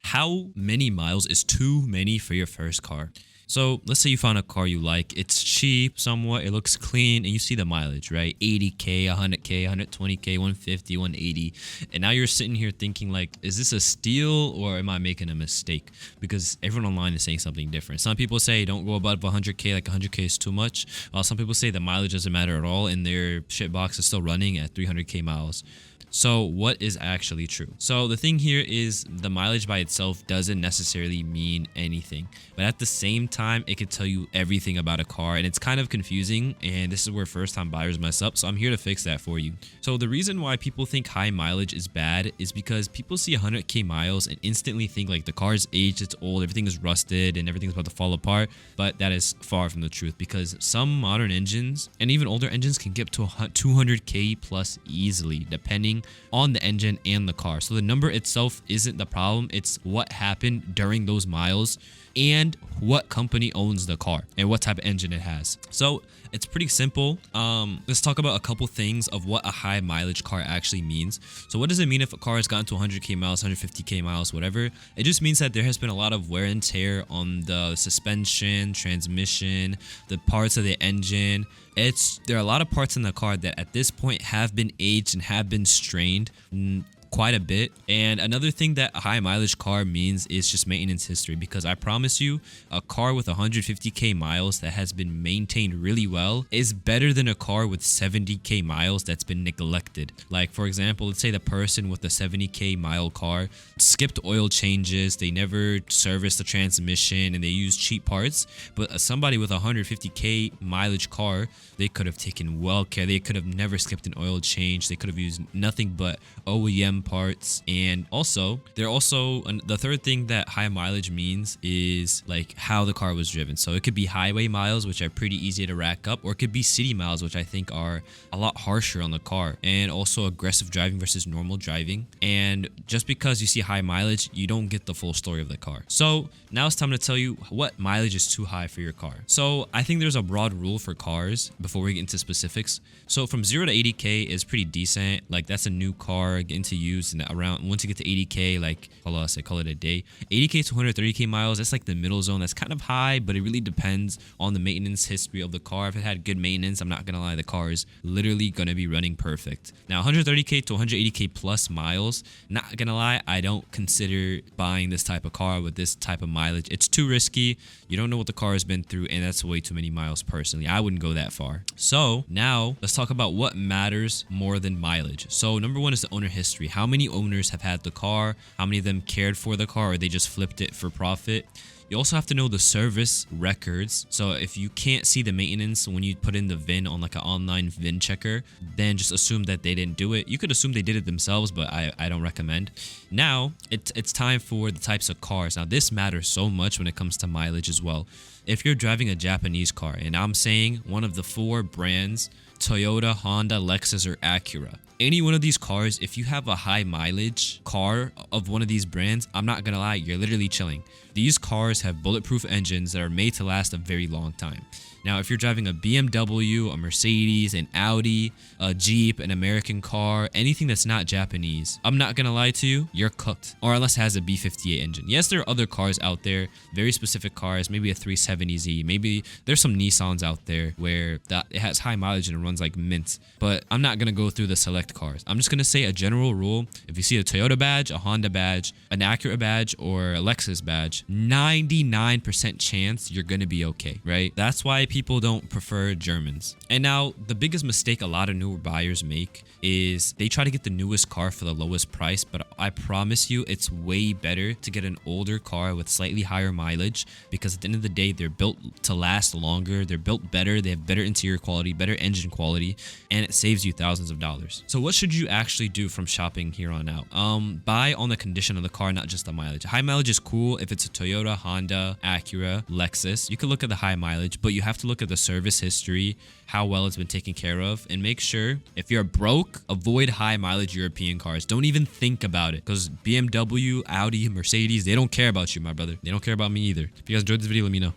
How many miles is too many for your first car? So let's say you found a car you like. It's cheap somewhat. It looks clean and you see the mileage, right? 80K, 100K, 120K, 150, 180. And now you're sitting here thinking like, is this a steal or am I making a mistake? Because everyone online is saying something different. Some people say don't go above 100K, like 100K is too much. Some people say the mileage doesn't matter at all and their shit box is still running at 300K miles. So what is actually true? So the thing here is the mileage by itself doesn't necessarily mean anything, but at the same time, it could tell you everything about a car, and it's kind of confusing, and this is where first-time buyers mess up, so I'm here to fix that for you. So the reason why people think high mileage is bad is because people see 100K miles and instantly think like the car is aged, it's old, everything is rusted, and everything's about to fall apart, but that is far from the truth because some modern engines and even older engines can get up to 200K plus easily, depending on the engine and the car. So the number itself isn't the problem, it's what happened during those miles and what company owns the car and what type of engine it has. So it's pretty simple. Let's talk about a couple things of what a high mileage car actually means. So what does it mean if a car has gotten to 100K miles, 150K miles, whatever? It just means that there has been a lot of wear and tear on the suspension, transmission, the parts of the engine. There are a lot of parts in the car that at this point have been aged and have been strained quite a bit. And another thing that a high mileage car means is just maintenance history, because I promise you a car with 150K miles that has been maintained really well is better than a car with 70K miles that's been neglected. Like for example, let's say the person with a 70K mile car skipped oil changes, they never serviced the transmission, and they use cheap parts. But somebody with a 150K mileage car, they could have taken well care, they could have never skipped an oil change, they could have used nothing but OEM parts. And also the third thing that high mileage means is like how the car was driven. So it could be highway miles, which are pretty easy to rack up, or it could be city miles, which I think are a lot harsher on the car, and also aggressive driving versus normal driving. And just because you see high mileage, you don't get the full story of the car. So now it's time to tell you what mileage is too high for your car. So I think there's a broad rule for cars before we get into specifics. So from 0 to 80K is pretty decent. Like that's a new car getting to use, and around once you get to 80K, like call it a day. 80K to 130K miles, that's like the middle zone. That's kind of high, but it really depends on the maintenance history of the car. If it had good maintenance, I'm not gonna lie, the car is literally gonna be running perfect. Now 130K to 180K plus miles, not gonna lie, I don't consider buying this type of car with this type of mileage. It's too risky. You don't know what the car has been through, and that's way too many miles. Personally, I wouldn't go that far. So now let's talk about what matters more than mileage. So number one is the owner history. How many owners have had the car? How many of them cared for the car, or they just flipped it for profit? You also have to know the service records. So if you can't see the maintenance when you put in the VIN on like an online VIN checker, then just assume that they didn't do it. You could assume they did it themselves, but I don't recommend. Now it's time for the types of cars. Now this matters so much when it comes to mileage as well. If you're driving a Japanese car, and I'm saying one of the 4 brands, Toyota, Honda, Lexus, or Acura, any one of these cars, if you have a high mileage car of one of these brands, I'm not gonna lie, you're literally chilling. These cars have bulletproof engines that are made to last a very long time. Now, if you're driving a BMW, a Mercedes, an Audi, a Jeep, an American car, anything that's not Japanese, I'm not gonna lie to you, you're cooked. Or unless it has a B58 engine. Yes, there are other cars out there, very specific cars, maybe a 370Z, maybe there's some Nissans out there where it has high mileage and it runs like mint. But I'm not gonna go through the select cars. I'm just gonna say a general rule. If you see a Toyota badge, a Honda badge, an Acura badge, or a Lexus badge, 99% chance you're gonna be okay, right? That's why people don't prefer Germans. And now the biggest mistake a lot of newer buyers make is they try to get the newest car for the lowest price, but I promise you it's way better to get an older car with slightly higher mileage, because at the end of the day, they're built to last longer, they're built better, they have better interior quality, better engine quality, and it saves you thousands of dollars. So what should you actually do from shopping here on out? Buy on the condition of the car, not just the mileage. High mileage is cool if it's a Toyota, Honda, Acura, Lexus. You can look at the high mileage, but you have to look at the service history, how well it's been taken care of, and make sure if you're broke, avoid high mileage European cars. Don't even think about it, because BMW, Audi, Mercedes, they don't care about you, my brother. They don't care about me either. If you guys enjoyed this video, let me know.